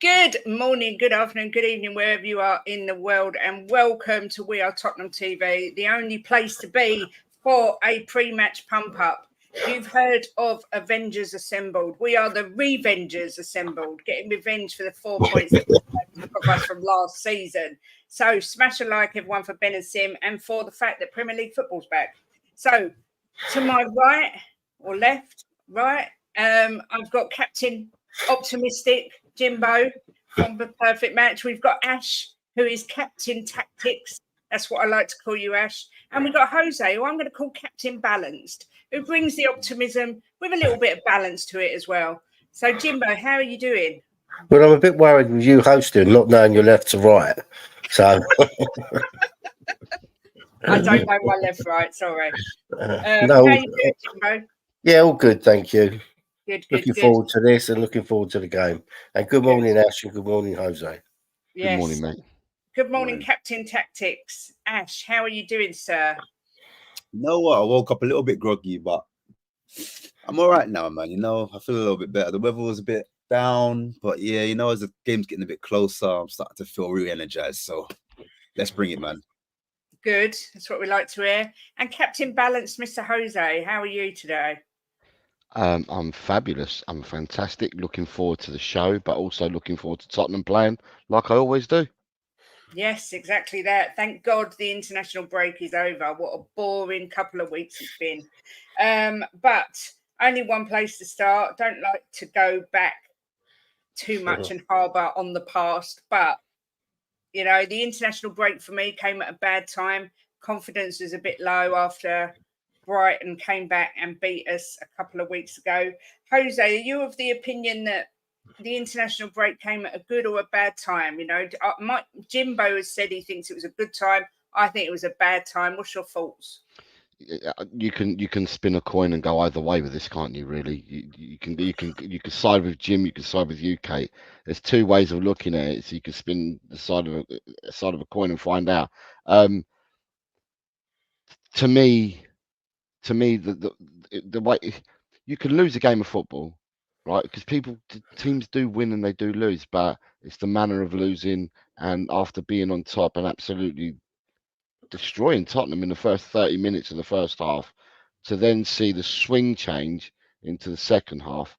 Good morning, good afternoon, good evening, wherever you are in the world, and welcome to We Are Tottenham TV, the only place to be for a pre-match pump-up. You've heard of Avengers Assembled. We are the Revengers Assembled, getting revenge for the 4 points that took off us from last season. So smash a like, everyone, for Ben and Sim, and for the fact that Premier League football's back. So to my right or left, right, I've got Captain Optimistic Jimbo from the Perfect Match. We've got Ash, who is Captain Tactics. That's what I like to call you, Ash. And we've got Jose, who I'm going to call Captain Balanced, who brings the optimism with a little bit of balance to it as well. So, Jimbo, how are you doing? Well, I'm a bit worried with you hosting, not knowing your left to right. So I don't know my left, right. Sorry. no, how are you doing, Jimbo? Yeah, all good, thank you. Good. Looking forward to this and looking forward to the game. And good morning, Ash, and good morning, Jose. Yes. Good morning, mate. Good morning, Captain Tactics. Ash, how are you doing, sir? You know what? I woke up a little bit groggy, but I'm all right now, man. You know, I feel a little bit better. The weather was a bit down, but yeah, you know, as the game's getting a bit closer, I'm starting to feel re-energized. So let's bring it, man. Good. That's what we like to hear. And Captain Balanced, Mr. Jose, how are you today? I'm fabulous. I'm fantastic. Looking forward to the show, but also looking forward to Tottenham playing like I always do. Yes, exactly that. Thank God the international break is over. What a boring couple of weeks it's been. But only one place to start. Don't like to go back too much and harbour on the past. But, you know, the international break for me came at a bad time. Confidence was a bit low after Brighton came back and beat us a couple of weeks ago. Jose, are you of the opinion that the international break came at a good or a bad time? You know, Jimbo has said he thinks it was a good time. I think it was a bad time. What's your thoughts? You can spin a coin and go either way with this, can't you? Really, you can side with Jim, you can side with you, Kate. There's two ways of looking at it. So you can spin the side of a coin and find out. To me, the way you can lose a game of football, right? Because teams do win and they do lose, but it's the manner of losing. And after being on top and absolutely destroying Tottenham in the first 30 minutes of the first half, to then see the swing change into the second half,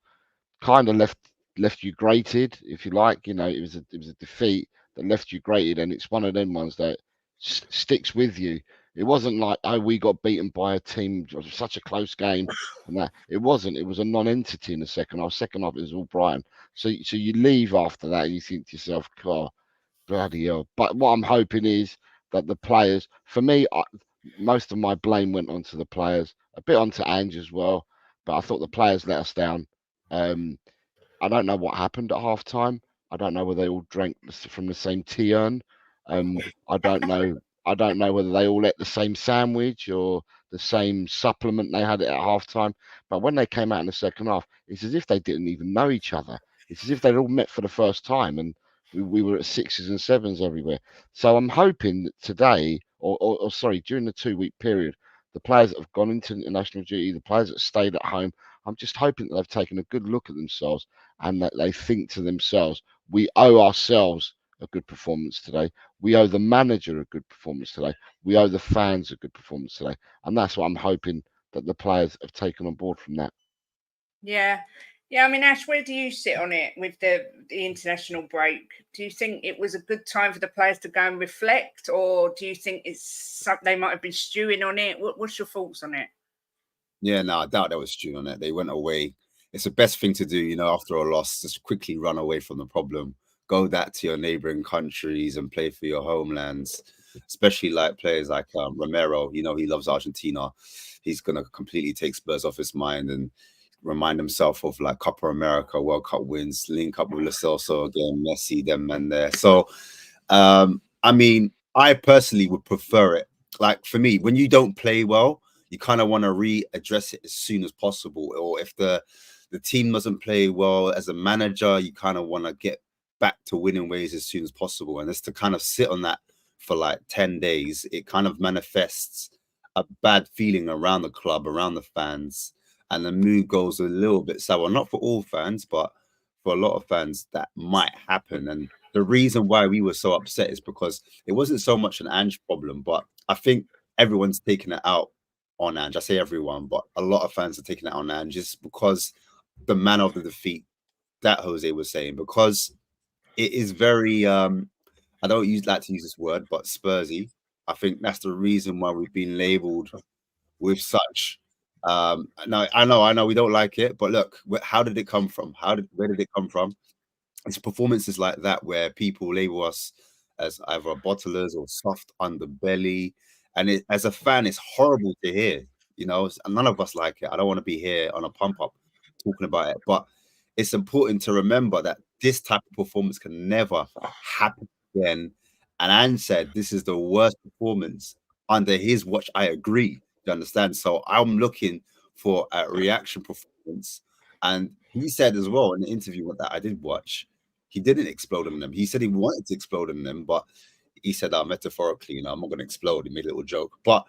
kind of left you grated, if you like. You know, it was a defeat that left you grated, and it's one of them ones that sticks with you. It wasn't like, oh, we got beaten by a team, it was such a close game, and that it wasn't. It was a non-entity in the second half. Second half, it was all Brighton. So you leave after that, and you think to yourself, God, bloody hell. But what I'm hoping is that the players, for me, most of my blame went onto the players, a bit onto Ange as well. But I thought the players let us down. I don't know what happened at half time. I don't know whether they all drank from the same tea urn. I don't know. I don't know whether they all ate the same sandwich or the same supplement they had at half time. But when they came out in the second half, it's as if they didn't even know each other. It's as if they'd all met for the first time, and we were at sixes and sevens everywhere. So I'm hoping that today, or sorry, during the 2-week period, the players that have gone into international duty, the players that stayed at home, I'm just hoping that they've taken a good look at themselves and that they think to themselves, we owe ourselves a good performance today. We owe the manager a good performance today. We owe the fans a good performance today. And that's what I'm hoping that the players have taken on board from that. Yeah. Yeah, I mean, Ash, where do you sit on it with the international break? Do you think it was a good time for the players to go and reflect, or do you think it's something they might have been stewing on it? What's your thoughts on it? Yeah, no, I doubt they were stewing on it. They went away. It's the best thing to do, you know, after a loss, just quickly run away from the problem. Go back to your neighboring countries and play for your homelands, especially like players like Romero. You know, he loves Argentina. He's going to completely take Spurs off his mind and remind himself of like Copa America, World Cup wins, link up with Lo Celso again, Messi, them and there. So, I mean, I personally would prefer it. Like for me, when you don't play well, you kind of want to readdress it as soon as possible. Or if the team doesn't play well as a manager, you kind of want to get back to winning ways as soon as possible. And it's to kind of sit on that for like 10 days. It kind of manifests a bad feeling around the club, around the fans, and the mood goes a little bit sour. Not for all fans, but for a lot of fans, that might happen. And the reason why we were so upset is because it wasn't so much an Ange problem, but I think everyone's taking it out on Ange. I say everyone, but a lot of fans are taking it on Ange just because the manner of the defeat that Jose was saying, because it is very I don't like to use this word, but Spursy. I think that's the reason why we've been labeled with such no, I know we don't like it, but look, how did it come from? Where did it come from? It's performances like that where people label us as either bottlers or soft underbelly. And as a fan, it's horrible to hear. You know, none of us like it. I don't want to be here on a pump up talking about it, but it's important to remember that this type of performance can never happen again. And Anne said this is the worst performance under his watch. I agree. You understand? So I'm looking for a reaction performance. And he said as well in the interview that I did watch, he didn't explode on them. He said he wanted to explode on them, but he said, metaphorically, you know, I'm not going to explode. He made a little joke. But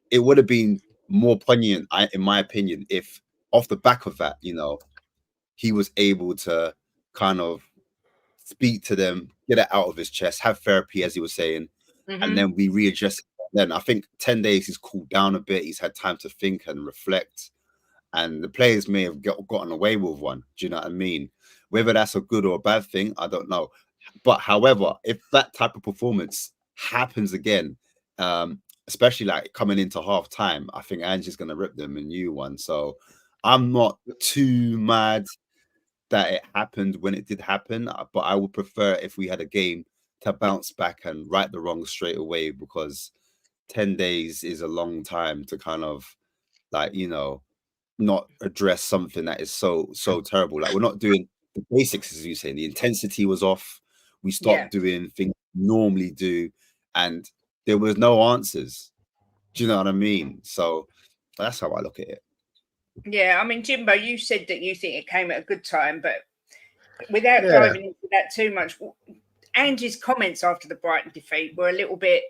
it would have been more poignant, in my opinion, if off the back of that, you know, he was able to kind of speak to them, get it out of his chest, have therapy, as he was saying, and then we readjust it. Then I think 10 days he's cooled down a bit. He's had time to think and reflect. And the players may have gotten away with one. Do you know what I mean? Whether that's a good or a bad thing, I don't know. But however, if that type of performance happens again, especially like coming into half time, I think Angie's going to rip them a new one. So I'm not too mad that it happened when it did happen, but I would prefer if we had a game to bounce back and right the wrongs straight away, because 10 days is a long time to kind of like, you know, not address something that is so terrible. Like we're not doing the basics, as you say. The intensity was off. We stopped doing things we normally do, and there was no answers. Do you know what I mean? So that's how I look at it. Yeah, I mean, Jimbo, you said that you think it came at a good time, but without diving into that too much, Angie's comments after the Brighton defeat were a little bit,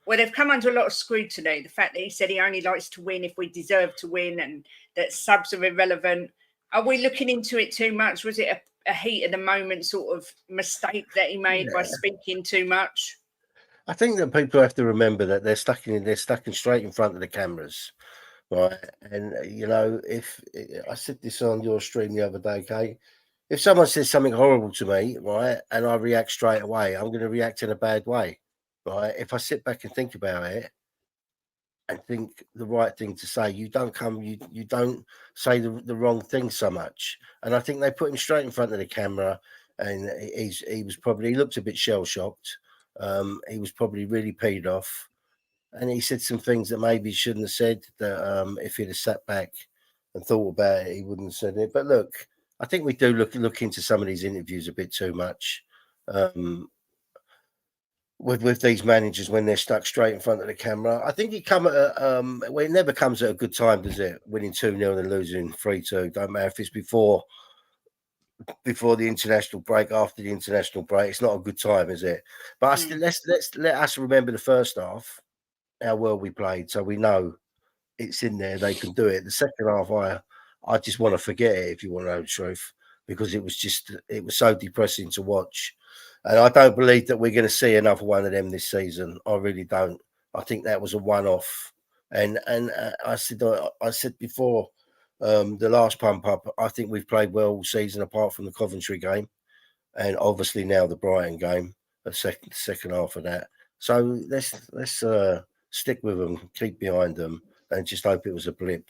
well, they've come under a lot of scrutiny. The fact that he said he only likes to win if we deserve to win and that subs are irrelevant. Are we looking into it too much? Was it a heat of the moment sort of mistake that he made by speaking too much? I think that people have to remember that they're stuck in straight in front of the cameras, right? And you know, if I said this on your stream the other day, Kate, if someone says something horrible to me, right, and I react straight away, I'm going to react in a bad way, right? If I sit back and think about it and think the right thing to say, you don't say the wrong thing so much. And I think they put him straight in front of the camera, and he looked a bit shell shocked. He was probably really peed off, and he said some things that maybe he shouldn't have said. That if he'd have sat back and thought about it, he wouldn't have said it. But look, I think we do look into some of these interviews a bit too much. with these managers when they're stuck straight in front of the camera. I think it come at well, it never comes at a good time, does it? Winning 2-0 and losing 3-2. Don't matter if it's before the international break, after the international break. It's not a good time, is it? But I still, let's let us remember the first half, how well we played, so we know it's in there. They can do it. The second half, I just want to forget it, if you want to know the truth, because it was so depressing to watch. And I don't believe that we're going to see another one of them this season. I really don't. I think that was a one-off. And I said before, the last pump up, I think we've played well all season apart from the Coventry game, and obviously now the Brighton game, the second half of that. So let's stick with them, keep behind them, and just hope it was a blip.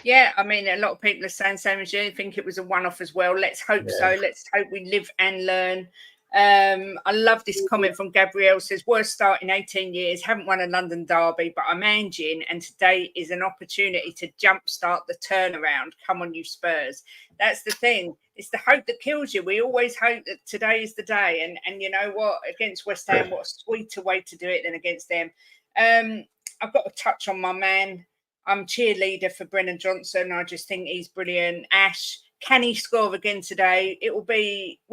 Yeah, I mean, a lot of people are saying same as you. I think it was a one-off as well. Let's hope so. Let's hope we live and learn. I love this comment from Gabrielle. Says, worst start in 18 years. Haven't won a London derby, but I'm managing, and today is an opportunity to jumpstart the turnaround. Come on, you Spurs. That's the thing. It's the hope that kills you. We always hope that today is the day. And you know what? Against West Ham, what a sweeter way to do it than against them. I've got to touch on my man. I'm cheerleader for Brennan Johnson. I just think he's brilliant. Ash, can he score again today? Will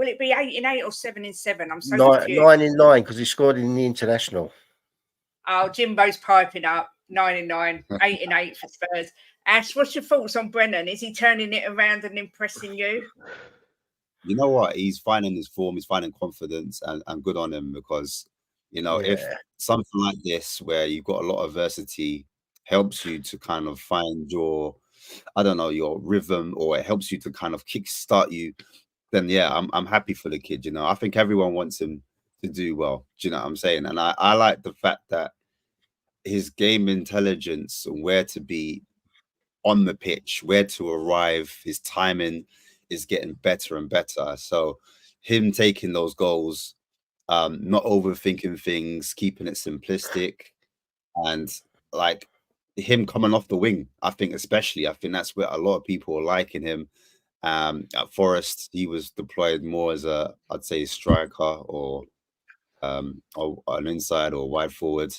it be 8 in 8 or 7 in 7? I'm so confused. 9 in 9 because he scored in the international. Oh, Jimbo's piping up. 9 in 9, 8 in 8 for Spurs. Ash, what's your thoughts on Brennan? Is he turning it around and impressing you? You know what? He's finding his form. He's finding confidence, and good on him, because, you know, if something like this, where you've got a lot of adversity, helps you to kind of find your, I don't know, your rhythm, or it helps you to kind of kickstart you, then yeah, I'm happy for the kid. You know, I think everyone wants him to do well. Do you know what I'm saying? And I like the fact that his game intelligence and where to be on the pitch, where to arrive, his timing is getting better and better. So him taking those goals, not overthinking things, keeping it simplistic, and like him coming off the wing, I think that's where a lot of people are liking him. At Forest, he was deployed more as a, I'd say, striker, or an inside or wide forward,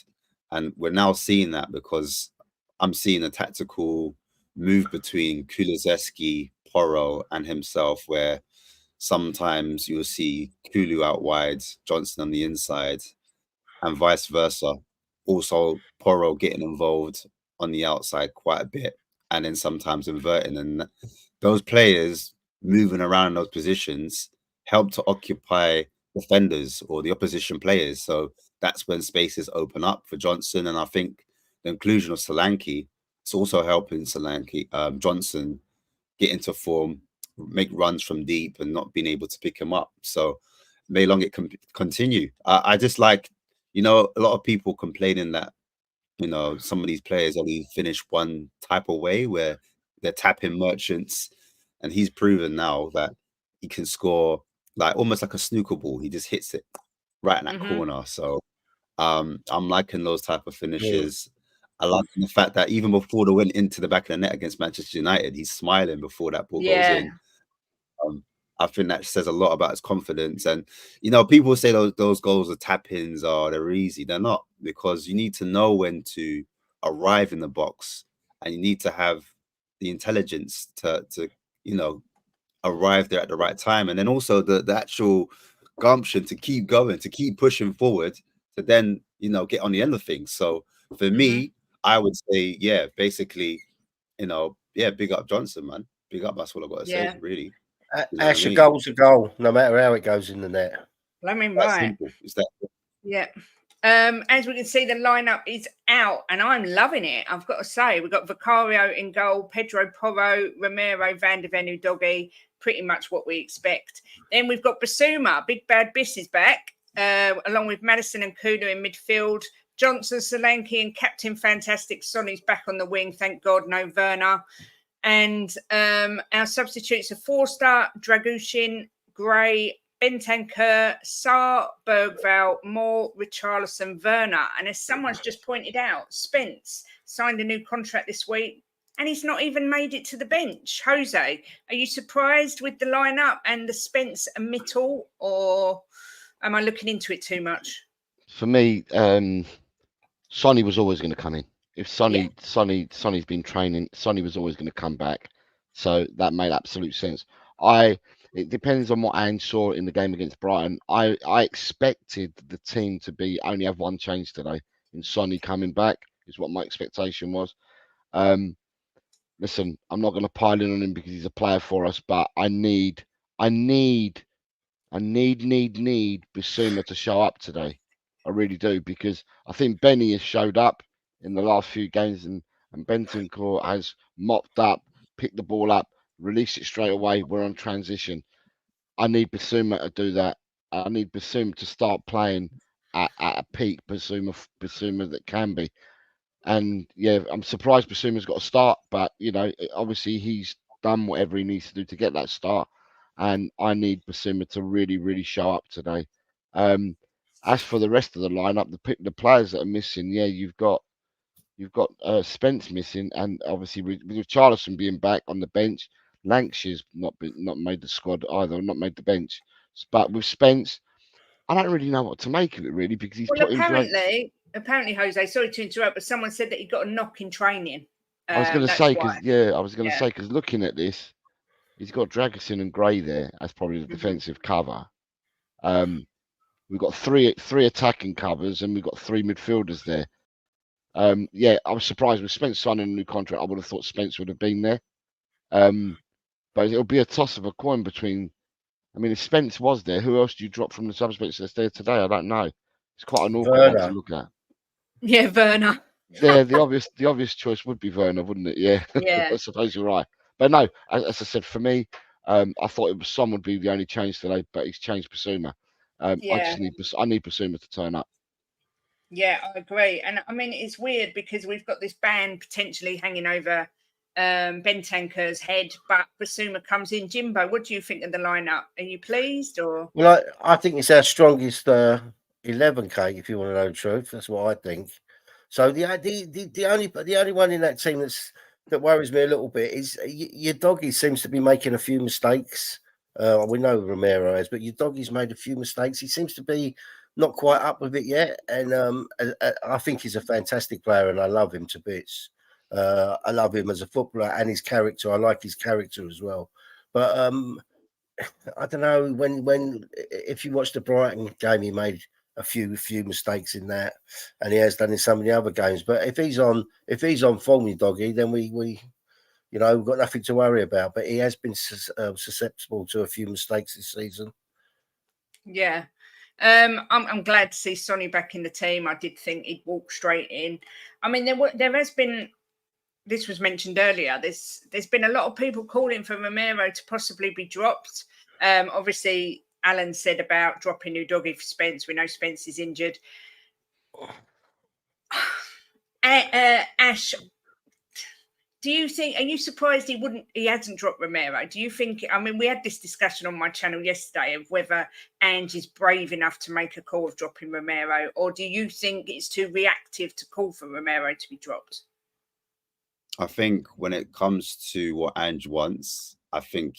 and we're now seeing that, because I'm seeing a tactical move between Kulusevski, Porro, and himself, where sometimes you'll see Kulu out wide, Johnson on the inside, and vice versa. Also, Porro getting involved on the outside quite a bit, and then sometimes inverting. And those players moving around those positions help to occupy defenders or the opposition players. So that's when spaces open up for Johnson. And I think the inclusion of Solanke is also helping Johnson get into form, make runs from deep, and not being able to pick him up. So may long it continue. I just like, you know, a lot of people complaining that, you know, some of these players only finish one type of way, where they're tapping merchants, and he's proven now that he can score like almost like a snooker ball. He just hits it right in that corner. So I'm liking those type of finishes. I like the fact that even before the went into the back of the net against Manchester United, he's smiling before that ball goes in. I think that says a lot about his confidence. And, you know, people say those goals are tap-ins, or they're easy. They're not, because you need to know when to arrive in the box, and you need to have the intelligence to you know, arrive there at the right time. And then also the actual gumption to keep going, to keep pushing forward, to then, you know, get on the end of things. So for me, I would say, yeah, basically, you know, yeah, big up Johnson, man. Big up. That's what I've got to say, really. You know Ash, a goal's a goal, no matter how it goes in the net. I mean, right. Yeah. As we can see, the lineup is out, and I'm loving it. I've got to say, we've got Vicario in goal, Pedro Porro, Romero, Van de Ven, Udogie, pretty much what we expect. Then we've got Bissouma, Big Bad Biss is back, along with Madison and Kulu in midfield. Johnson, Solanke, and Captain Fantastic Sonny's back on the wing. Thank God, no Werner. And our substitutes are Forster, Dragushin, Gray, Bentancur, Sarr, Bergvall, Moore, Richarlison, Werner. And as someone's just pointed out, Spence signed a new contract this week, and he's not even made it to the bench. Jose, are you surprised with the lineup and the Spence Mittal, or am I looking into it too much? For me, Sonny was always going to come in. If Sonny's been training, Sonny was always going to come back. So that made absolute sense. It depends on what Ange saw in the game against Brighton. I expected the team to be only have one change today, in Sonny coming back is what my expectation was. Listen, I'm not going to pile in on him because he's a player for us, but I need Bissouma to show up today. I really do, because I think Benny has showed up in the last few games, and Bentancur has mopped up, picked the ball up, released it straight away. We're on transition. I need Bissouma to do that. I need Bissouma to start playing at a peak Bissouma that can be. And yeah, I'm surprised Bissouma's got a start, but obviously he's done whatever he needs to do to get that start. And I need Bissouma to really, really show up today. As for the rest of the lineup, the players that are missing, yeah, you've got Spence missing, and obviously with Richarlison being back on the bench, Lankshire's not made the squad either, not made the bench. But with Spence, I don't really know what to make of it really, because he's put apparently, Jose, sorry to interrupt, but someone said that he got a knock in training. I was going to say because looking at this, he's got Dragusin and Gray there as probably the defensive cover. We've got three attacking covers, and we've got three midfielders there. Yeah, I was surprised with Spence signing a new contract. I would have thought Spence would have been there. But it'll be a toss of a coin between. I mean, if Spence was there, who else do you drop from the subspace that's there today? I don't know. It's quite an awkward one to look at. Yeah, Werner. Yeah, the obvious choice would be Werner, wouldn't it? Yeah, yeah. I suppose you're right. But no, as I said, for me, I thought Son would be the only change today, but he's changed Bissouma. I need Bissouma to turn up. Yeah, I agree. And I mean, it's weird because we've got this ban potentially hanging over Bentancur's head, but Bissouma comes in. Jimbo, what do you think of the lineup? Are you pleased or? Well, I think it's our strongest 11K, if you want to know the truth. That's what I think. So the only one in that team that worries me a little bit is your doggy seems to be making a few mistakes. We know Romero has, but your doggy's made a few mistakes. He seems to be not quite up with it yet, and I think he's a fantastic player, and I love him to bits. I love him as a footballer and his character. I like his character as well. But I don't know if you watch the Brighton game, he made a few mistakes in that, and he has done in some of the other games. But if he's on form, your doggy, then we we've got nothing to worry about. But he has been susceptible to a few mistakes this season. Yeah. I'm glad to see Sonny back in the team. I did think he'd walk straight in. I mean, there has been, this was mentioned earlier, there's been a lot of people calling for Romero to possibly be dropped. Obviously, Alan said about dropping Udogie for Spence. We know Spence is injured. Ash, do you think, are you surprised he hasn't dropped Romero? Do you think, I mean, we had this discussion on my channel yesterday of whether Ange is brave enough to make a call of dropping Romero, or do you think it's too reactive to call for Romero to be dropped? I think when it comes to what Ange wants, I think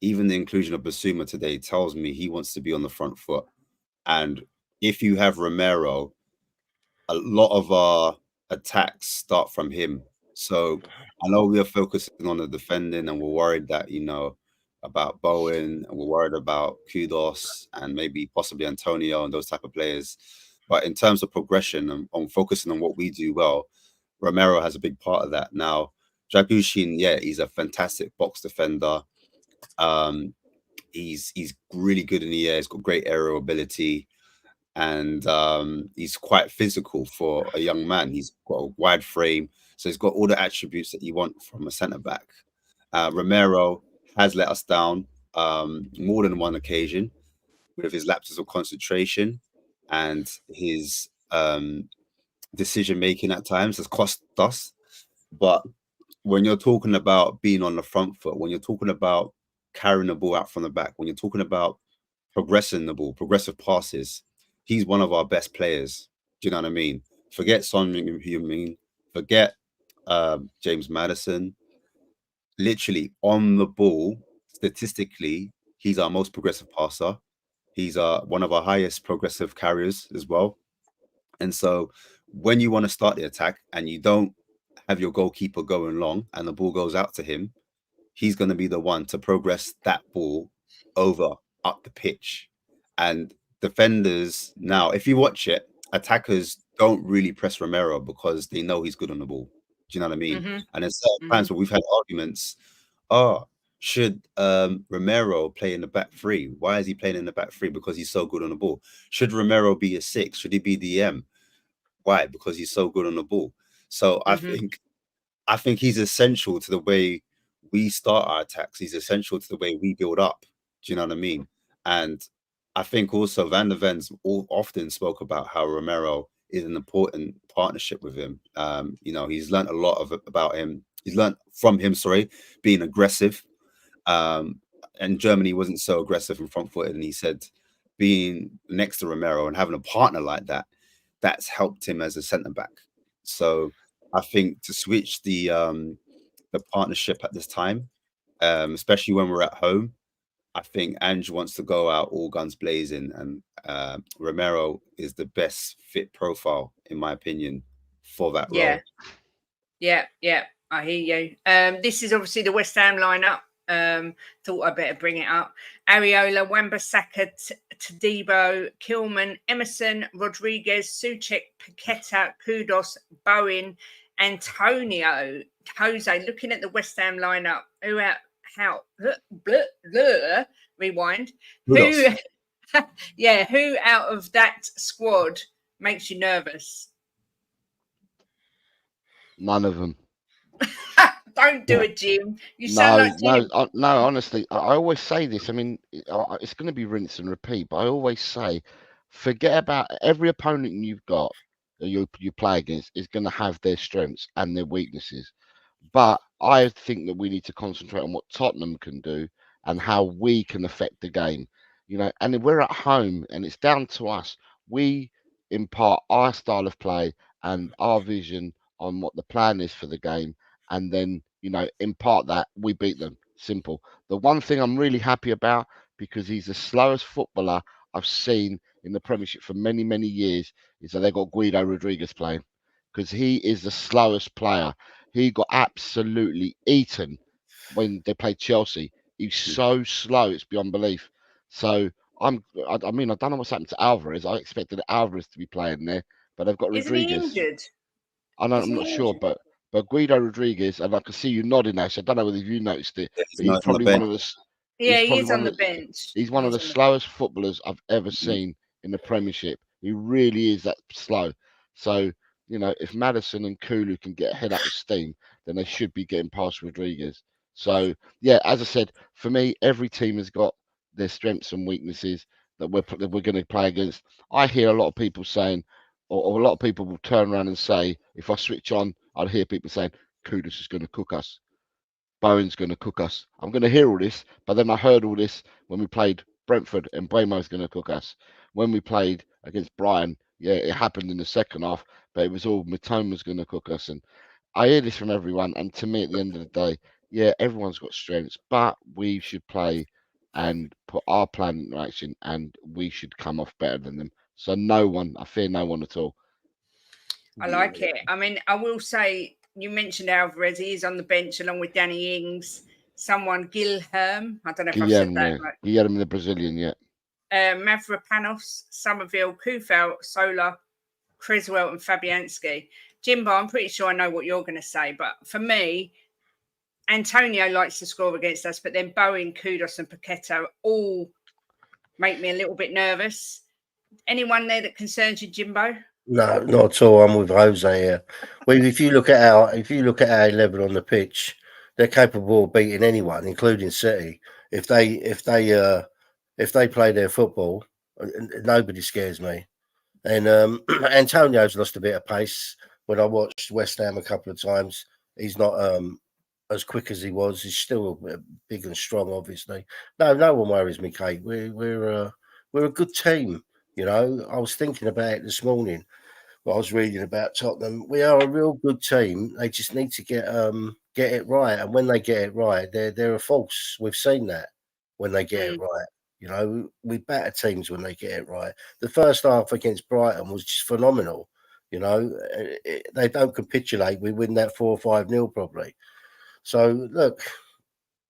even the inclusion of Bissouma today tells me he wants to be on the front foot. And if you have Romero, a lot of our attacks start from him. So I know we are focusing on the defending, and we're worried that, about Bowen, and we're worried about Kudos and maybe possibly Antonio and those type of players. But in terms of progression and on focusing on what we do well, Romero has a big part of that. Now, Dragushin, yeah, he's a fantastic box defender. He's really good in the air. He's got great aerial ability, and he's quite physical for a young man. He's got a wide frame, so he's got all the attributes that you want from a centre back. Romero has let us down more than one occasion with his lapses of concentration, and his decision making at times has cost us. But when you're talking about being on the front foot, when you're talking about carrying the ball out from the back, when you're talking about progressing the ball, progressive passes, he's one of our best players. Do you know what I mean? Forget Son Heung-min, forget James Maddison. Literally on the ball, statistically, he's our most progressive passer. He's one of our highest progressive carriers as well. And so when you want to start the attack and you don't have your goalkeeper going long and the ball goes out to him, he's going to be the one to progress that ball over up the pitch. And defenders now, if you watch it, attackers don't really press Romero because they know he's good on the ball. Do you know what I mean? Mm-hmm. And there's certain times where we've had arguments. Oh, should Romero play in the back three? Why is he playing in the back three? Because he's so good on the ball. Should Romero be a 6? Should he be DM? Why? Because he's so good on the ball. So I think he's essential to the way we start our attacks. He's essential to the way we build up. Do you know what I mean? And I think also Van der Ven's often spoke about how Romero is an important partnership with him. He's learned a lot about him. He's learned from him, being aggressive. And Germany wasn't so aggressive and front-footed. And he said being next to Romero and having a partner like that, that's helped him as a centre-back. So I think to switch the partnership at this time, especially when we're at home, I think Ange wants to go out all guns blazing, and Romero is the best fit profile, in my opinion, for that role. Yeah, I hear you. This is obviously the West Ham lineup. Thought I better bring it up. Areola, Wan-Bissaka, Todibo, Kilman, Emerson, Rodriguez, Souček, Paqueta, Kudus, Bowen, Antonio. Jose, looking at the West Ham lineup, rewind. Who out of that squad makes you nervous? None of them. Don't do it, Jim. You sound like Jim. No. Honestly, I always say this. I mean, it's going to be rinse and repeat, but I always say, forget about every opponent you've got that you play against is going to have their strengths and their weaknesses. But I think that we need to concentrate on what Tottenham can do and how we can affect the game. And we're at home, and it's down to us. We impart our style of play and our vision on what the plan is for the game, and then impart that. We beat them. Simple. The one thing I'm really happy about, because he's the slowest footballer I've seen in the Premiership for many, many years, is that they got Guido Rodriguez playing, because he is the slowest player. He got absolutely eaten when they played Chelsea. He's so slow, it's beyond belief. So I mean, I don't know what's happened to Alvarez. I expected Alvarez to be playing there, but they've got Isn't Rodriguez. he injured? I'm not sure, but Guido Rodriguez, and I can see you nodding, Ash. I don't know whether you noticed it, but he's probably one of the. Yeah, he is on the bench. He's one of the slowest footballers I've ever seen in the Premiership. He really is that slow. So, if Maddison and Kulu can get ahead up with steam, then they should be getting past Rodriguez. So, yeah, as I said, for me, every team has got their strengths and weaknesses that we're going to play against. I hear a lot of people saying, or a lot of people will turn around and say, if I switch on, I'd hear people saying, Kudus is going to cook us. Bowen's going to cook us. I'm going to hear all this, but then I heard all this when we played Brentford, and Bremo's going to cook us. When we played against Brighton, yeah, it happened in the second half, but it was all Mitoma's going to cook us. And I hear this from everyone, and to me, at the end of the day, yeah, everyone's got strengths, but we should play and put our plan into action, and we should come off better than them. So I fear no one at all. I like it. I mean, I will say, you mentioned Alvarez. He is on the bench along with Danny Ings. Guilherme. I don't know if I've said that right. Guilherme, the Brazilian, yeah. Mavropanos, Somerville, Kufel, Sola, Creswell, and Fabianski. Jimbo, I'm pretty sure I know what you're going to say, but for me, Antonio likes to score against us, but then Bowen, Kudus, and Paqueta all make me a little bit nervous. Anyone there that concerns you, Jimbo? No, not at all. I'm with Jose here. Well, if you look at our 11 on the pitch, they're capable of beating anyone, including City. If they play their football, nobody scares me. And Antonio's lost a bit of pace. When I watched West Ham a couple of times, he's not as quick as he was. He's still big and strong, obviously. No one worries me, Kate. We're a good team. I was thinking about it this morning while I was reading about Tottenham. We are a real good team. They just need to get it right. And when they get it right, they're a force. We've seen that when they get it right. You know, we batter teams when they get it right. The first half against Brighton was just phenomenal. You know, they don't capitulate. We win that 4 or 5-0 probably. So look,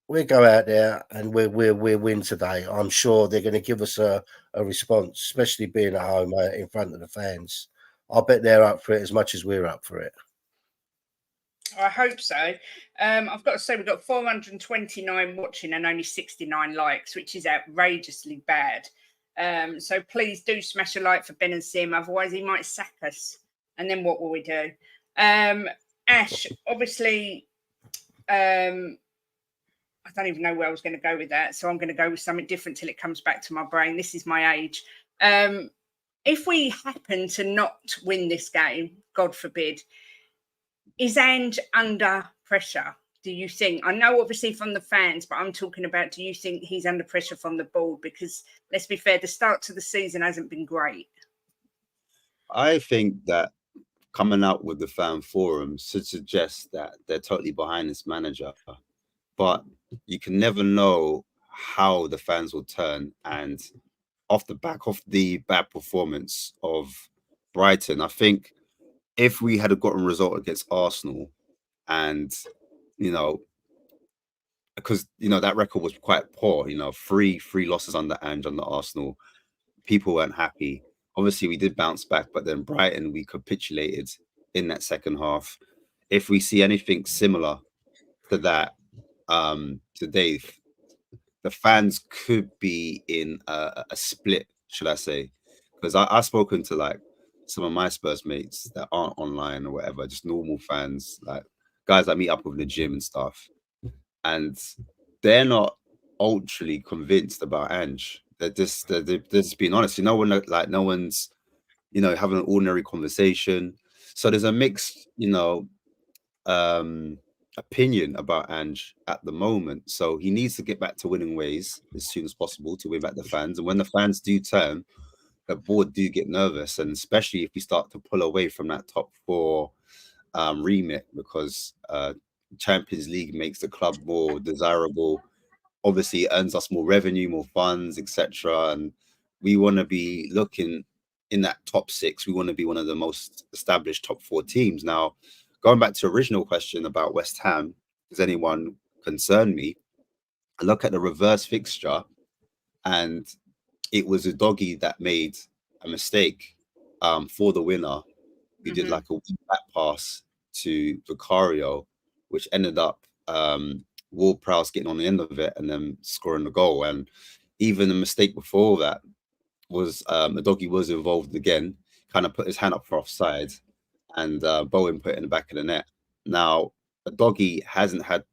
we go out there and we win today. I'm sure they're going to give us a response, especially being at home in front of the fans. I bet they're up for it as much as we're up for it. I hope so. I've got to say, we've got 429 watching and only 69 likes, which is outrageously bad. So please do smash a like for Ben and Sim, otherwise he might sack us. And then what will we do? Ash, obviously, I don't even know where I was going to go with that. So I'm going to go with something different till it comes back to my brain. This is my age. If we happen to not win this game, God forbid, is Ange under pressure, do you think? I know obviously from the fans, but I'm talking about, do you think he's under pressure from the board? Because let's be fair, the start to the season hasn't been great. I think that coming out with the fan forums should suggest that they're totally behind this manager. But you can never know how the fans will turn. And off the back of the bad performance of Brighton, I think if we had gotten a result against Arsenal, and because that record was quite poor, three losses under Ange under Arsenal, people weren't happy. Obviously, we did bounce back, but then Brighton, we capitulated in that second half. If we see anything similar to that today, the fans could be in a split, should I say? Because I've spoken to like some of my Spurs mates that aren't online or whatever, just normal fans, like guys I meet up with in the gym and stuff, and they're not ultra convinced about Ange. They're just being honest. No one's having an ordinary conversation. So there's a mixed opinion about Ange at the moment. So he needs to get back to winning ways as soon as possible to win back the fans. And when the fans do turn, the board do get nervous, and especially if we start to pull away from that top four remit, because Champions League makes the club more desirable. Obviously, it earns us more revenue, more funds, etc. And we want to be looking in that top six. We want to be one of the most established top four teams. Now, going back to the original question about West Ham, does anyone concern me? I look at the reverse fixture, and it was a doggy that made a mistake for the winner. He did like a back pass to Vicario, which ended up Ward-Prowse getting on the end of it and then scoring the goal. And even the mistake before that was the doggy was involved again, kind of put his hand up for offside, and Bowen put it in the back of the net. Now, the doggy hasn't had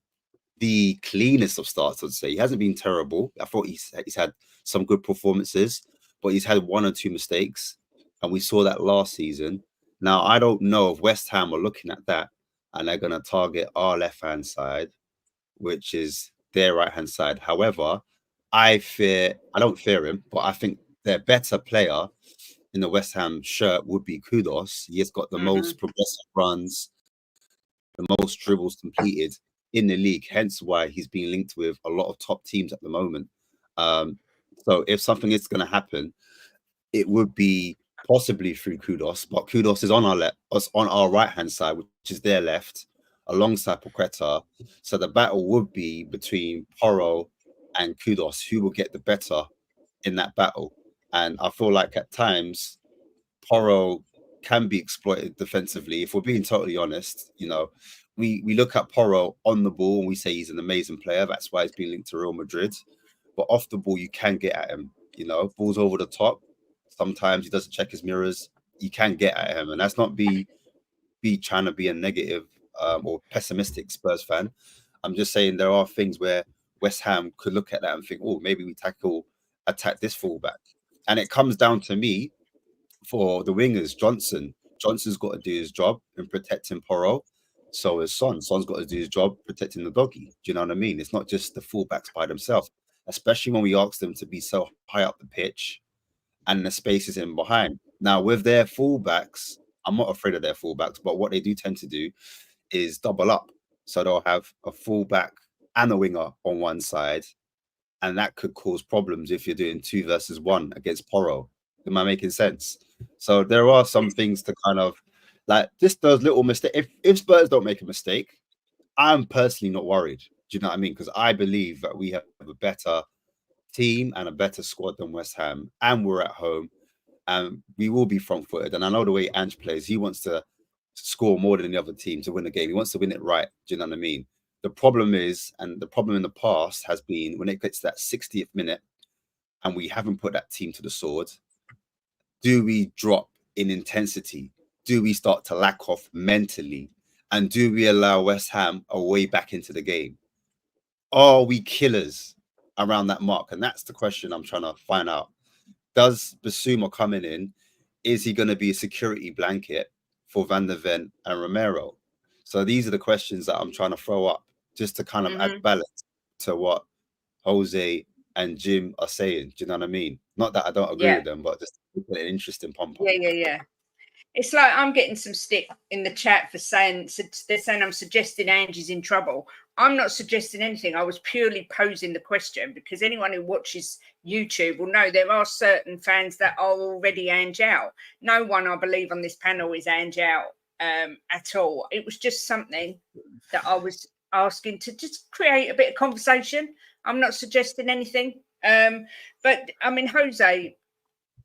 the cleanest of starts, I'd say. He hasn't been terrible. I thought he's had some good performances, but he's had one or two mistakes, and we saw that last season. Now, I don't know if West Ham are looking at that and they're going to target our left-hand side, which is their right-hand side. However, I don't fear him, but I think their better player in the West Ham shirt would be Kudos. He has got the most progressive runs, the most dribbles completed in the league, hence why he's being linked with a lot of top teams at the moment. So if something is going to happen, it would be possibly through Kudos, but Kudos is on our right hand side, which is their left, alongside Paqueta. So the battle would be between Porro and Kudos, who will get the better in that battle. And I feel like at times Porro can be exploited defensively. If we're being totally honest, we look at Porro on the ball and we say he's an amazing player. That's why he's been linked to Real Madrid. But off the ball, you can get at him. Balls over the top. Sometimes he doesn't check his mirrors. You can get at him, and that's not be trying to be a negative or pessimistic Spurs fan. I'm just saying there are things where West Ham could look at that and think, oh, maybe we attack this fullback. And it comes down to me for the wingers, Johnson. Johnson's got to do his job in protecting Porro. So is Son. Son's got to do his job protecting the doggy. Do you know what I mean? It's not just the fullbacks by themselves, especially when we ask them to be so high up the pitch and the spaces in behind. Now, with their fullbacks, I'm not afraid of their fullbacks, but what they do tend to do is double up. So they'll have a fullback and a winger on one side, and that could cause problems if you're doing 2 versus 1 against Porro. Am I making sense? So there are some things to kind of like just those little mistakes. If Spurs don't make a mistake, I'm personally not worried. Do you know what I mean? Because I believe that we have a better team and a better squad than West Ham, and we're at home, and we will be front-footed. And I know the way Ange plays, he wants to score more than the other team to win the game. He wants to win it right. Do you know what I mean? The problem is, and the problem in the past has been when it gets to that 60th minute and we haven't put that team to the sword, do we drop in intensity? Do we start to lack off mentally? And do we allow West Ham a way back into the game? Are we killers around that mark? And that's the question I'm trying to find out. Does Bissouma coming in, is he going to be a security blanket for Van der Ven and Romero? So these are the questions that I'm trying to throw up just to kind of add balance to what Jose and Jim are saying. Do you know what I mean? Not that I don't agree with them, but just an interesting pump. Yeah. It's like I'm getting some stick in the chat for saying they're saying I'm suggesting Angie's in trouble. I'm not suggesting anything. I was purely posing the question because anyone who watches YouTube will know there are certain fans that are already Ange out. No one, I believe, on this panel is Ange out at all. It was just something that I was asking to just create a bit of conversation. I'm not suggesting anything. But I mean, Jose,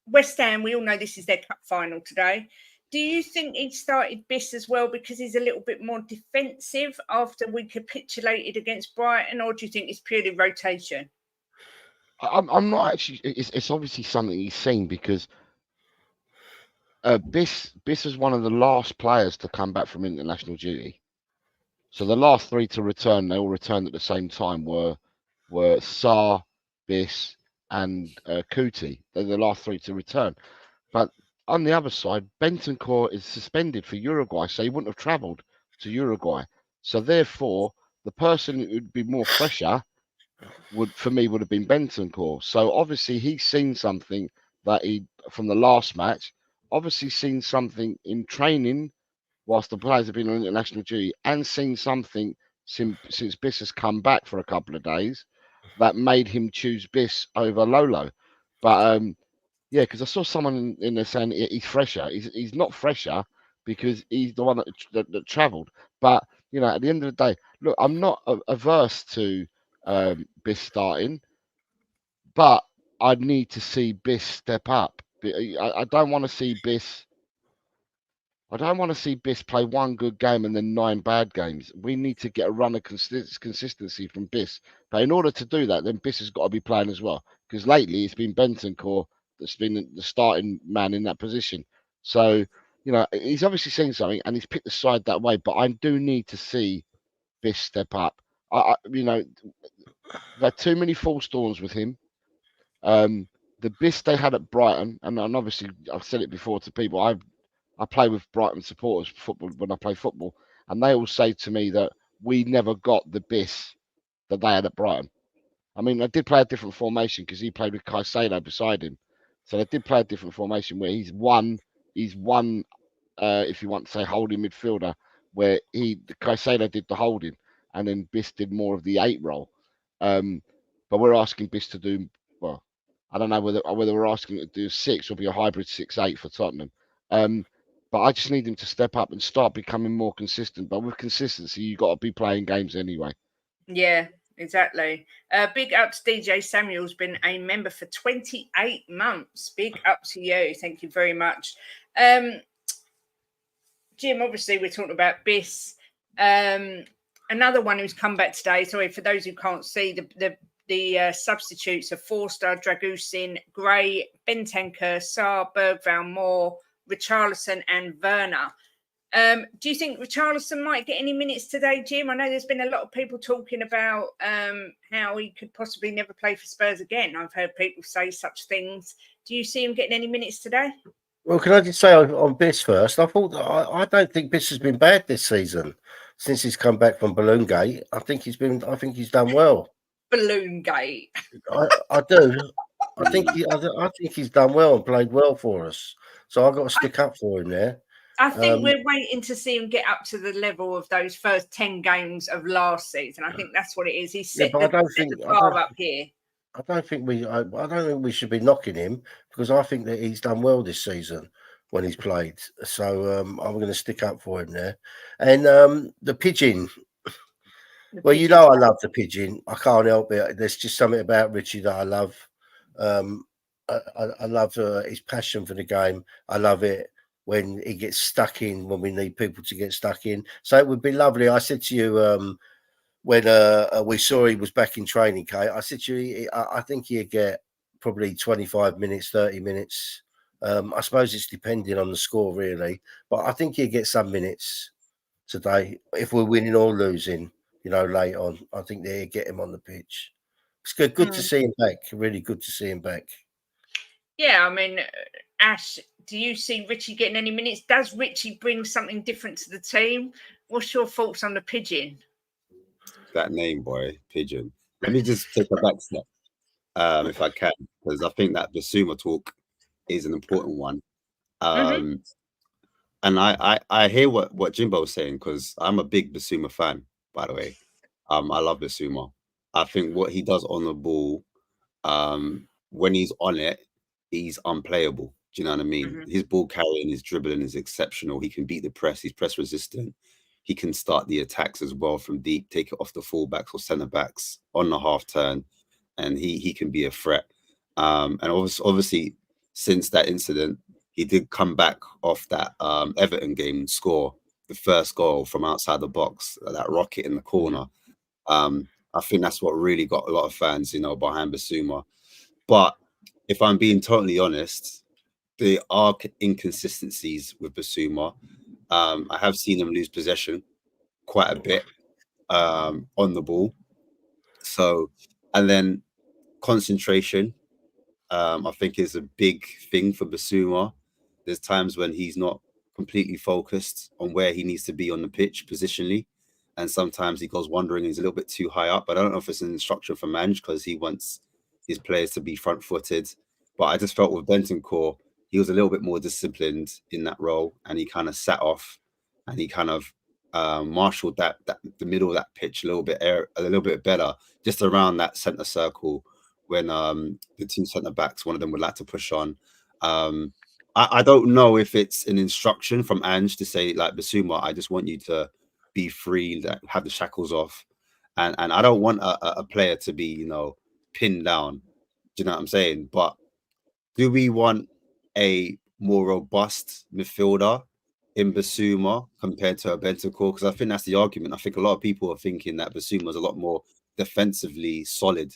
West Ham, we all know this is their cup final today. Do you think he started Biss as well because he's a little bit more defensive after we capitulated against Brighton, or do you think it's purely rotation? I'm not actually. It's obviously something he's seen because Biss is one of the last players to come back from international duty. So the last 3 to return, they all returned at the same time. Were Sarr, Biss, and Kuti. They're the last 3 to return. But on the other side, Bentancur is suspended for Uruguay, so he wouldn't have travelled to Uruguay. So therefore, the person who would be more fresher would have been Bentancur. So obviously he's seen something that from the last match, obviously seen something in training whilst the players have been on international duty, and seen something since Biss has come back for a couple of days that made him choose Biss over Lolo. But yeah, because I saw someone in there saying he's fresher. He's not fresher because he's the one that travelled. But you know, at the end of the day, look, I'm not averse to Biss starting, but I need to see Biss step up. I don't want to see Biss. I don't want to see Biss play one good game and then 9 bad games. We need to get a run of consistency from Biss. But in order to do that, then Biss has got to be playing as well. Because lately it's been Bentancur that's been the starting man in that position. So, you know, he's obviously seen something and he's picked the side that way. But I do need to see Biss step up. You know, we've had too many false dawns with him. The Biss they had at Brighton, and obviously I've said it before to people, I play with Brighton supporters football when I play football, and they all say to me that we never got the Biss that they had at Brighton. I mean, I did play a different formation because he played with Caicedo beside him, so I did play a different formation where he's one, if you want to say holding midfielder, where Caicedo did the holding, and then Biss did more of the 8 role. But we're asking Biss to do well. I don't know whether we're asking to do 6 or be a hybrid 6-8 for Tottenham. But I just need him to step up and start becoming more consistent. But with consistency, you've got to be playing games anyway. Yeah, exactly. Big up to DJ Samuel's been a member for 28 months. Big up to you. Thank you very much. Jim, obviously, we're talking about Biss. Another one who's come back today. Sorry, for those who can't see, the substitutes are Forster, Dragusin, Gray, Bentancur, Sarr, Bergvall, Moore, Richarlison and Werner. Do you think Richarlison might get any minutes today, Jim? I know there's been a lot of people talking about how he could possibly never play for Spurs again. I've heard people say such things. Do you see him getting any minutes today? Well, can I just say on Biss first? I don't think Biss has been bad this season since he's come back from Balloon Gate. I think he's done well. Balloon Gate. I do. I think he's done well and played well for us. So I've got to stick up for him there. I think we're waiting to see him get up to the level of those first 10 games of last season. I think that's what it is. He's set the bar up here. I don't think we should be knocking him because I think that he's done well this season when he's played. So I'm going to stick up for him there. And the pigeon. Well, you know, I love the pigeon. I can't help it. There's just something about Richie that I love. I love his passion for the game. I love it when he gets stuck in when we need people to get stuck in. So it would be lovely. I said to you when we saw he was back in training, Kate, I said to you, I think he'd get probably 25 minutes, 30 minutes. I suppose it's depending on the score, really. But I think he'd get some minutes today if we're winning or losing. You know, late on, I think they get him on the pitch. It's good to see him back. Really good to see him back. Yeah, I mean, Ash, do you see Richie getting any minutes? Does Richie bring something different to the team? What's your thoughts on the pigeon? That name, boy, pigeon. Let me just take a back step, if I can, because I think that Bissouma talk is an important one. And I hear what Jimbo's saying because I'm a big Bissouma fan, by the way. I love Bissouma. I think what he does on the ball, when he's on it, he's unplayable. Do you know what I mean? His ball carrying, his dribbling is exceptional. He can beat the press. He's press resistant. He can start the attacks as well from deep, take it off the fullbacks or centre backs on the half turn, and he can be a threat. And obviously, since that incident, he did come back off that Everton game and score the first goal from outside the box, that rocket in the corner. I think that's what really got a lot of fans, you know, behind Bissouma. But if I'm being totally honest, there are inconsistencies with Bissouma. I have seen him lose possession quite a bit on the ball. So, and then concentration, I think is a big thing for Bissouma. There's times when he's not completely focused on where he needs to be on the pitch positionally. And sometimes he goes wandering and he's a little bit too high up. I don't know if it's an instruction from Mange because he wants his players to be front-footed. But I just felt with Bentancur, he was a little bit more disciplined in that role and he kind of sat off and he kind of marshaled that the middle of that pitch a little bit better, just around that centre circle when the two centre backs, one of them would like to push on. I don't know if it's an instruction from Ange to say, like, Bissouma, I just want you to be free, like, have the shackles off. And I don't want a player to be, you know, pinned down. Do you know what I'm saying? But do we want a more robust midfielder in Bissouma compared to a Bentancur? Because I think that's the argument. I think a lot of people are thinking that Bissouma is a lot more defensively solid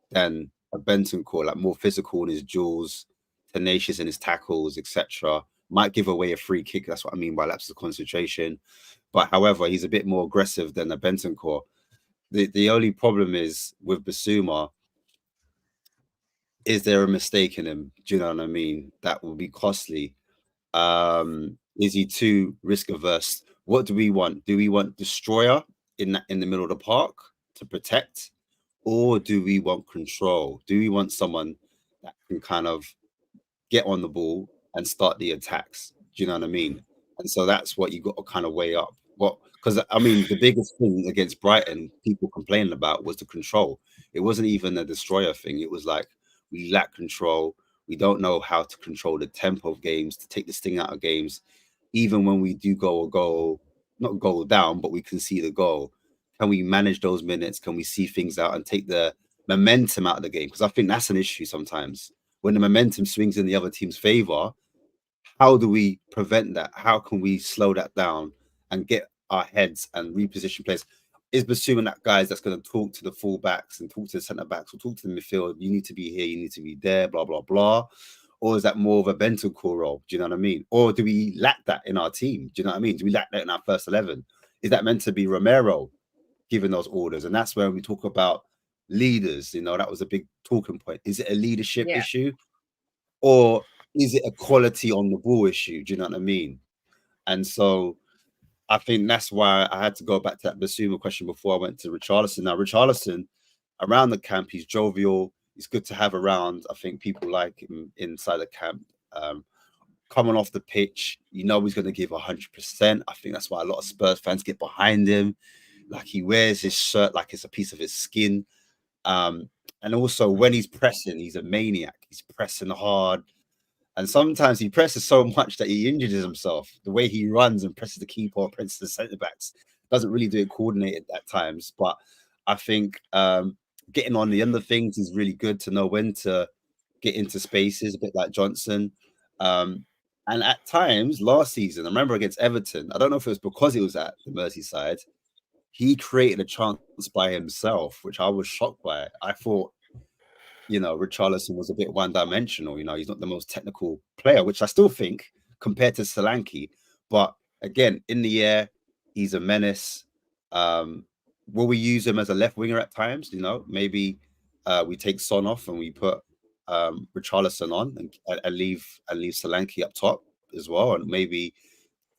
than a Bentancur, like more physical in his duels, tenacious in his tackles, etc. Might give away a free kick. That's what I mean by lapses of concentration. But however, he's a bit more aggressive than a Bentancur. The only problem is with Bissouma, is there a mistake in him? Do you know what I mean? That will be costly. Is he too risk averse? What do we want? Do we want destroyer in the middle of the park to protect? Or do we want control? Do we want someone that can kind of get on the ball and start the attacks? Do you know what I mean? And so that's what you got to kind of weigh up. Because I mean, the biggest thing against Brighton, people complaining about was the control. It wasn't even a destroyer thing. It was like, we lack control. We don't know how to control the tempo of games, to take the sting out of games. Even when we do not go down, but we can see the goal. Can we manage those minutes? Can we see things out and take the momentum out of the game? Because I think that's an issue sometimes. When the momentum swings in the other team's favor, how do we prevent that? How can we slow that down and get our heads and reposition players? Is Bissouma that guy that's going to talk to the fullbacks and talk to the centre backs or talk to the midfield? You need to be here, you need to be there, blah, blah, blah. Or is that more of a Bentancur role? Do you know what I mean? Or do we lack that in our team? Do you know what I mean? Do we lack that in our first 11? Is that meant to be Romero giving those orders? And that's where we talk about leaders. You know, that was a big talking point. Is it a leadership issue? Or is it a quality on the ball issue? Do you know what I mean? And so I think that's why I had to go back to that Bissouma question before I went to Richarlison. Now, Richarlison, around the camp, he's jovial. He's good to have around. I think people like him inside the camp. Coming off the pitch, you know he's going to give 100%. I think that's why a lot of Spurs fans get behind him. Like, he wears his shirt like it's a piece of his skin. And also when he's pressing, he's a maniac. He's pressing hard. And sometimes he presses so much that he injures himself. The way he runs and presses the keeper, presses the centre backs, doesn't really do it coordinated at times. But I think getting on the end of things is really good to know when to get into spaces, a bit like Johnson. And at times last season, I remember against Everton, I don't know if it was because it was at the Merseyside, he created a chance by himself, which I was shocked by. I thought, Richarlison was a bit one-dimensional. He's not the most technical player, which I still think compared to Solanke. But again, in the air, he's a menace. Will we use him as a left winger at times? Maybe we take Son off and we put Richarlison on and leave Solanke up top as well, and maybe,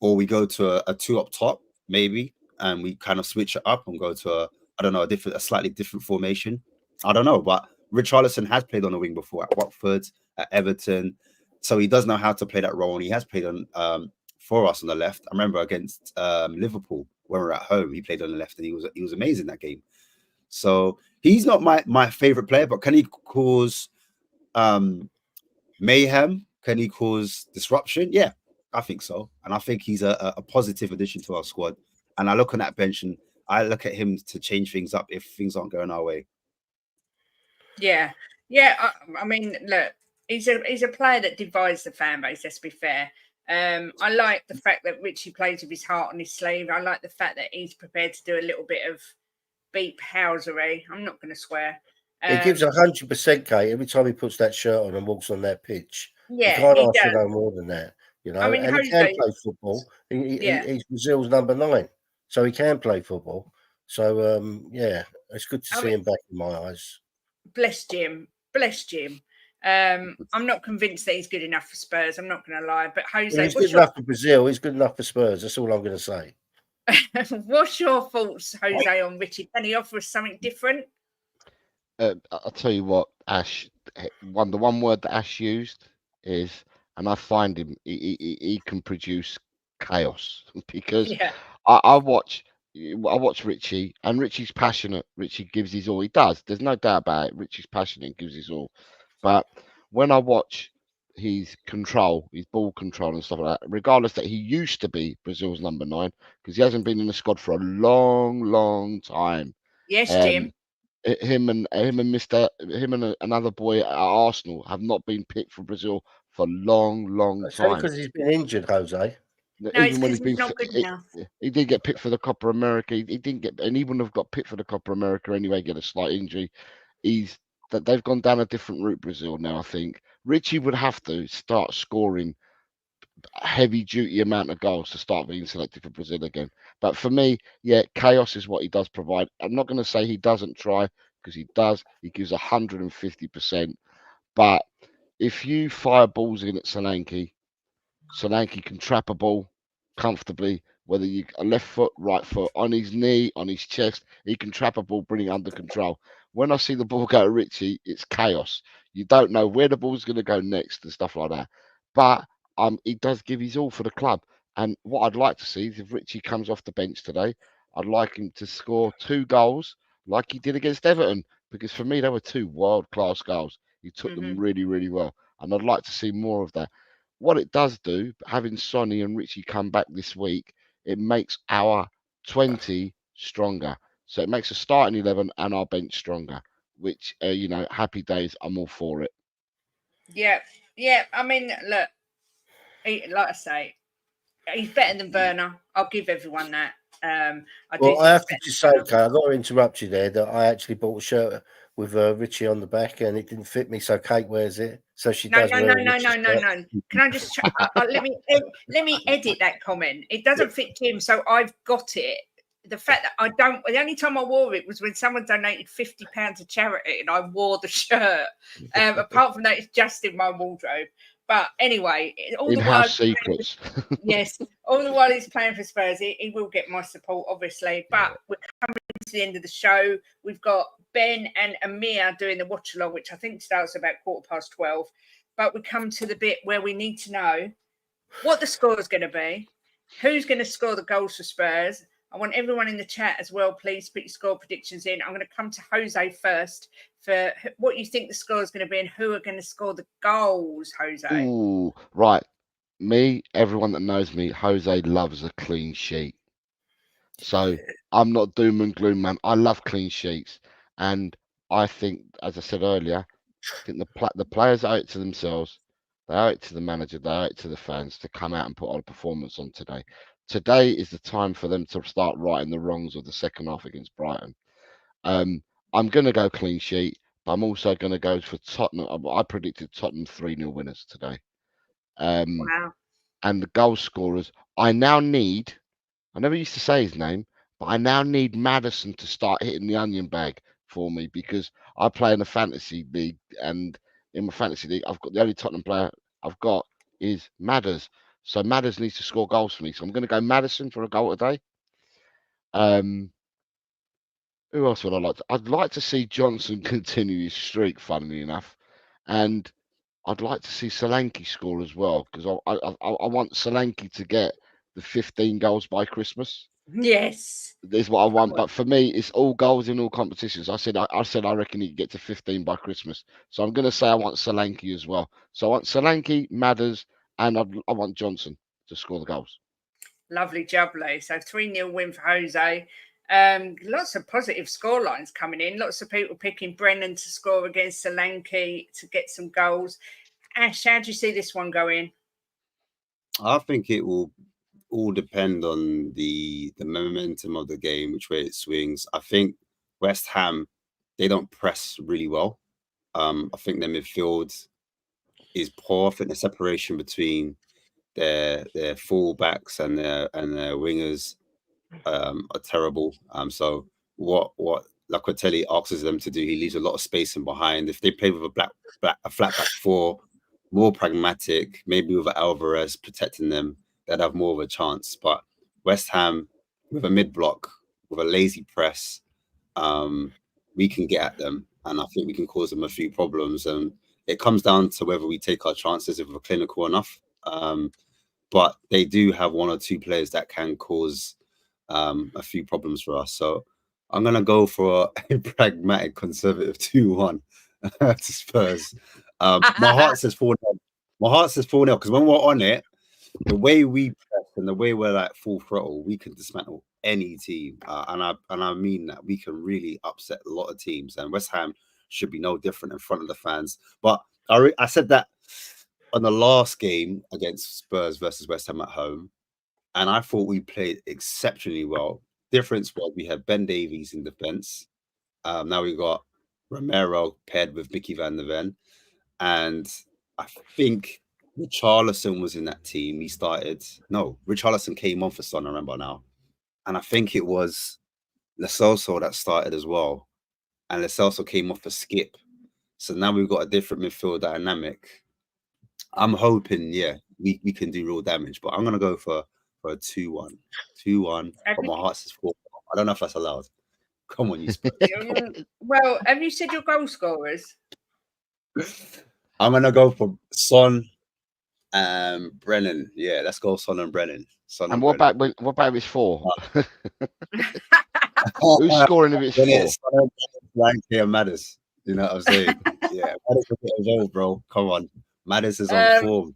or we go to a two up top, maybe, and we kind of switch it up and go to a slightly different formation. I don't know, but Richarlison has played on the wing before at Watford, at Everton, so he does know how to play that role, and he has played on for us on the left. I remember against Liverpool when we were at home, he played on the left, and he was amazing that game. So he's not my favorite player, but can he cause mayhem? Can he cause disruption? Yeah, I think so, and I think he's a positive addition to our squad. And I look on that bench and I look at him to change things up if things aren't going our way. Yeah. I mean, look, he's a player that divides the fan base. Let's be fair. I like the fact that Richie plays with his heart on his sleeve. I like the fact that he's prepared to do a little bit of beep housery. I'm not going to swear. He gives 100%, Kate, every time he puts that shirt on and walks on that pitch. Yeah, you can't he ask for does. no more than that. I mean, and he can play football. Yeah. He's Brazil's number 9, so he can play football. So yeah, it's good to see him back in my eyes. Bless Jim. I'm not convinced that he's good enough for Spurs. I'm not going to lie, but Jose, He's good enough for Brazil. He's good enough for Spurs. That's all I'm going to say. What's your thoughts, Jose, on Richie? Can he offer us something different? I'll tell you what, Ash. The one word that Ash used is, and I find him. He can produce chaos because I watch Richie, and Richie's passionate. Richie gives his all. He does. There's no doubt about it. Richie's passionate and gives his all. But when I watch his control, his ball control and stuff like that, regardless that he used to be Brazil's number 9, because he hasn't been in the squad for a long time. Yes, Jim. Him and another boy at Arsenal have not been picked for Brazil for long time. Because he's been injured, Jose. No, even when he's not good enough. He did get picked for the Copa America. He didn't get, and he wouldn't have got picked for the Copa America anyway. Get a slight injury. They've gone down a different route, Brazil now. I think Richie would have to start scoring heavy duty amount of goals to start being selected for Brazil again. But for me, yeah, chaos is what he does provide. I'm not going to say he doesn't try, because he does. He gives 150%. But if you fire balls in at Solanke can trap a ball comfortably, whether you a left foot, right foot, on his knee, on his chest, he can trap a ball, bring it under control. When I see the ball go to Richie, it's chaos. You don't know where the ball's going to go next and stuff like that. But he does give his all for the club. And what I'd like to see is if Richie comes off the bench today, I'd like him to score 2 goals like he did against Everton, because for me, they were 2 world-class goals. He took them really well. And I'd like to see more of that. What it does do, having Sonny and Richie come back this week, it makes our 20 stronger. So it makes a starting 11 and our bench stronger, which, happy days. I'm all for it. Yeah. I mean, look, like I say, he's better than Werner. I'll give everyone that. I have to just say, Kate, I've got to interrupt you there, that I actually bought a shirt with Richie on the back and it didn't fit me, so Kate wears it. So she does. No. Can I just let me edit that comment? It doesn't fit Jim, so I've got it. The fact that the only time I wore it was when someone donated £50 to charity and I wore the shirt. Apart from that, it's just in my wardrobe. But anyway, all the while secrets. Yes, all the while he's playing for Spurs, he will get my support, obviously. But we're coming to the end of the show. We've got Ben and Amir doing the watch along, which I think starts about 12:15. But we come to the bit where we need to know what the score is going to be, who's going to score the goals for Spurs, I want everyone in the chat as well, please put your score predictions in. I'm going to come to Jose first for what you think the score is going to be and who are going to score the goals, Jose. Ooh, right. Me, everyone that knows me, Jose loves a clean sheet. So I'm not doom and gloom, man. I love clean sheets. And I think, as I said earlier, I think the players owe it to themselves. They owe it to the manager. They owe it to the fans to come out and put on a performance on today. Today is the time for them to start righting the wrongs of the second half against Brighton. I'm going to go clean sheet, but I'm also going to go for Tottenham. I predicted Tottenham 3-0 winners today. Wow. And the goal scorers, I never used to say his name, but I now need Maddison to start hitting the onion bag for me because I play in a fantasy league, and in my fantasy league, I've got the only Tottenham player I've got is Madders. So Madders needs to score goals for me. So I'm going to go Maddison for a goal today. Who else would I like? I'd like to see Johnson continue his streak, funnily enough, and I'd like to see Solanke score as well because I want Solanke to get the 15 goals by Christmas. Yes. This is what I want. But for me, it's all goals in all competitions. I said I reckon he'd get to 15 by Christmas. So I'm going to say I want Solanke as well. So I want Solanke, Madders, and I want Johnson to score the goals. Lovely jubbly. So 3-0 win for Jose. Lots of positive score lines coming in. Lots of people picking Brennan to score against Solanke to get some goals. Ash, how do you see this one going? I think it will all depend on the momentum of the game, which way it swings. I think West Ham, they don't press really well. I think their midfield is poor. I think the separation between their fullbacks and their wingers are terrible. So what Locatelli asks them to do, he leaves a lot of space in behind. If they play with a flat back four, more pragmatic, maybe with Alvarez protecting them, they'd have more of a chance. But West Ham with a mid block, with a lazy press, we can get at them, and I think we can cause them a few problems. And it comes down to whether we take our chances if we're clinical enough. But they do have one or two players that can cause a few problems for us. So I'm going to go for a pragmatic, conservative 2-1 to Spurs. My heart says 4-0. My heart says 4-0 because when we're on it, the way we press and the way we're like full throttle, we can dismantle any team. And I mean that we can really upset a lot of teams. And West Ham should be no different in front of the fans. But I said that on the last game against Spurs versus West Ham at home, and I thought we played exceptionally well. Difference was we had Ben Davies in defence. Now we got Romero paired with Mickey van der Ven. And I think Richarlison was in that team. He started. No, Richarlison came on for Son, I remember now. And I think it was Lo Celso that started as well. And Lo Celso came off for Skip. So now we've got a different midfield dynamic. I'm hoping, we can do real damage, but I'm going to go for a 2-1. 2-1, but my heart says 4. I don't know if that's allowed. Come on, you Spurs. Well, have you said your goal scorers? I'm going to go for Son and Brennan. Yeah, let's go Son and Brennan. And what about if it's 4? Who's scoring if it's 4? Solanke and Madders. You know what I'm saying? Yeah, Madders will get involved, bro. Come on. Madders is on form.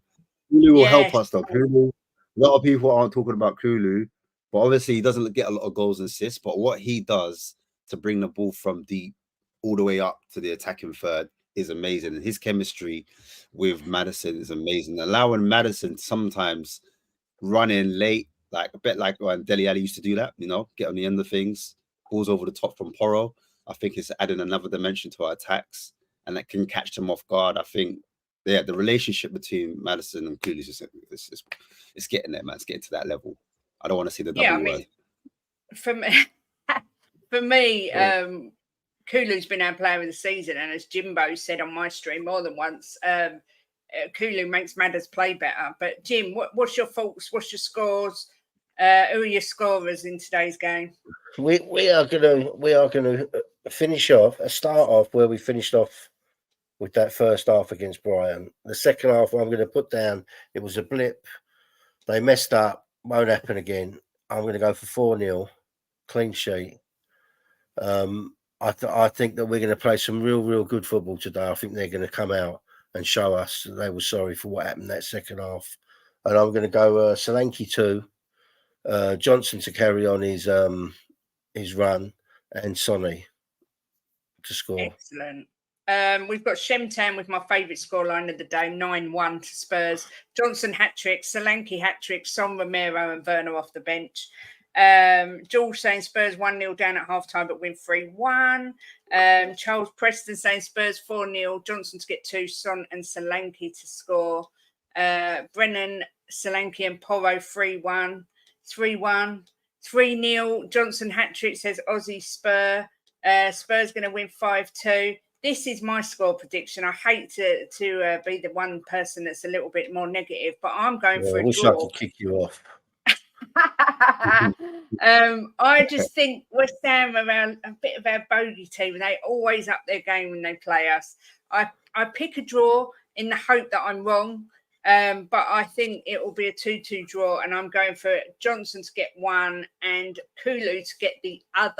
Kulu will help us, though. Kulu, a lot of people aren't talking about Kulu, but obviously he doesn't get a lot of goals and assists. But what he does to bring the ball from deep all the way up to the attacking third is amazing. And his chemistry with Maddison is amazing. Allowing Maddison sometimes run in late, like a bit like when Dele Alli used to do that, get on the end of things, balls over the top from Porro. I think it's adding another dimension to our attacks, and that can catch them off guard. I think, the relationship between Maddison and Kulu is it's getting there, man. It's getting to that level. I don't want to see the double word. For me, Kulu's been our player of the season, and as Jimbo said on my stream more than once, Kulu makes Madders play better. But Jim, what's your thoughts? What's your scores? Who are your scorers in today's game? We are gonna start off where we finished off with that first half against Brighton. The second half, I'm going to put down, it was a blip. They messed up. Won't happen again. I'm going to go for 4-0. clean sheet. I think that we're going to play some real good football today. I think they're going to come out and show us that they were sorry for what happened that second half. And I'm going to go Solanke 2, Johnson to carry on his run, and Sonny to score. Excellent. We've got Shemtown with my favourite scoreline of the day, 9-1 to Spurs. Johnson hat-trick, Solanke hat-trick, Son, Romero and Werner off the bench. George saying Spurs 1-0 down at half-time but win 3-1. Charles Preston saying Spurs 4-0, Johnson to get 2, Son and Solanke to score. Brennan, Solanke and Porro 3-1. 3-1. 3-0, Johnson hat-trick says Aussie Spur. Spurs going to win 5-2. This is my score prediction. I hate to be the one person that's a little bit more negative, but I'm going for a I wish draw. I could kick you off. I just think West Ham are a bit of our bogey team. They always up their game when they play us. I pick a draw in the hope that I'm wrong, but I think it will be a 2-2 draw, and I'm going for Johnson to get 1 and Kulu to get the other.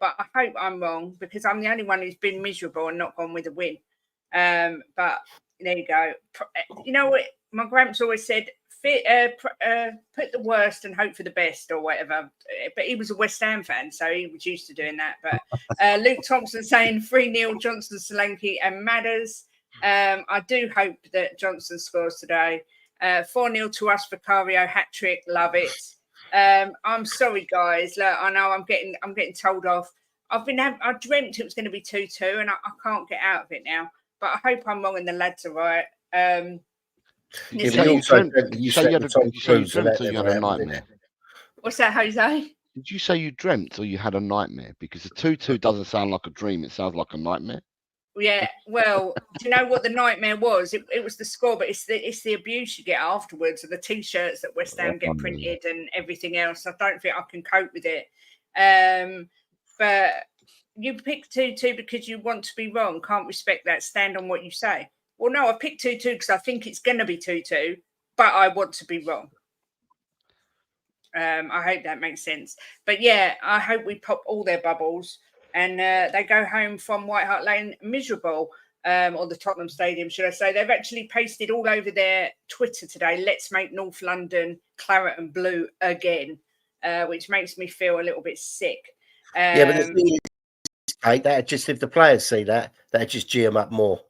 But I hope I'm wrong because I'm the only one who's been miserable and not gone with a win. But there you go. You know what? My gramps always said, put the worst and hope for the best or whatever. But he was a West Ham fan, so he was used to doing that. But Luke Thompson saying 3-0 Johnson, Solanke and Madders. I do hope that Johnson scores today. 4-0 to us, Vicario, hat-trick. Love it. I'm sorry, guys. Look, I know I'm getting told off. I dreamt it was going to be 2-2, and I can't get out of it now. But I hope I'm wrong, and the lads are right. You say you dreamt or you had a nightmare? What's that, Jose? Did you say you dreamt or you had a nightmare? Because the 2-2 doesn't sound like a dream; it sounds like a nightmare. Yeah, well, do you know what the nightmare was? It was the score, but it's the abuse you get afterwards, and the T-shirts that West Ham get printed and everything else. I don't think I can cope with it. But you picked 2-2 because you want to be wrong. Can't respect that. Stand on what you say. Well, no, I picked 2-2 because I think it's going to be 2-2, but I want to be wrong. I hope that makes sense. But yeah, I hope we pop all their bubbles. And they go home from White Hart Lane miserable, or the Tottenham Stadium, should I say. They've actually pasted all over their Twitter today, let's make North London claret and blue again, which makes me feel a little bit sick. Yeah, but the thing is, that just if the players see that, that'd just G them up more.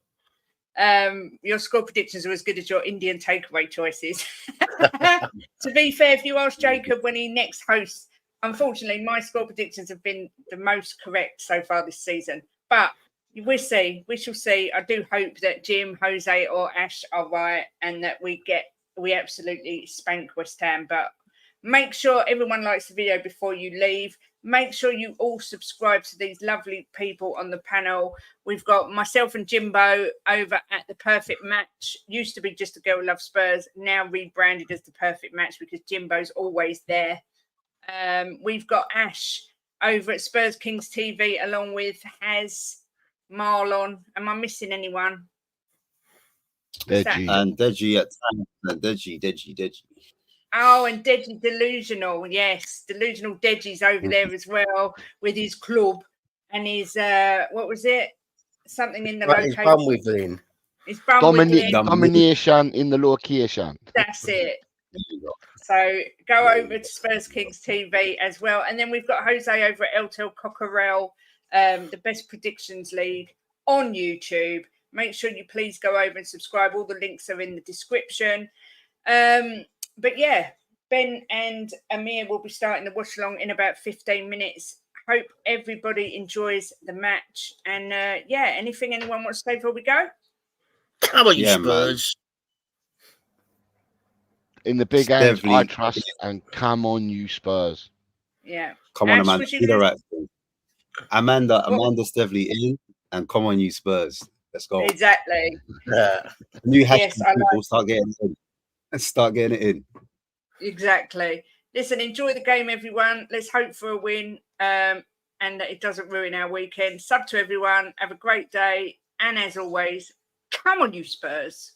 Your score predictions are as good as your Indian takeaway choices. To be fair, if you ask Jacob when he next hosts, unfortunately, my score predictions have been the most correct so far this season. But we'll see. We shall see. I do hope that Jim, Jose, or Ash are right and that we absolutely spank West Ham. But make sure everyone likes the video before you leave. Make sure you all subscribe to these lovely people on the panel. We've got myself and Jimbo over at The Perfect Match. Used to be Just a Girl Who Loves Spurs, now rebranded as The Perfect Match because Jimbo's always there. We've got Ash over at Spurs Kings TV along with Haz, Marlon. Am I missing anyone? Deji. And Deji at times. Deji. Oh, and Deji Delusional. Yes, Delusional Deji's over there as well with his club and his, what was it? Something in the location. His bum wiggling. His bum wiggling. Domination in the location. That's it. So go over to Spurs Kings TV as well. And then we've got Jose over at ElTelCockerel, the Best Predictions League on YouTube. Make sure you please go over and subscribe. All the links are in the description. But yeah, Ben and Amir will be starting the watch along in about 15 minutes. Hope everybody enjoys the match. And yeah, anything anyone wants to say before we go? Come on, you Spurs. In the big hands, I trust, and come on, you Spurs. Yeah. Come on, Amanda. Do the right thing. Amanda Stevely in, and come on, you Spurs. Let's go. Exactly. New hashtag people start getting it in. Start getting it in. Exactly. Listen, enjoy the game, everyone. Let's hope for a win, and that it doesn't ruin our weekend. Sub to everyone. Have a great day. And as always, come on, you Spurs.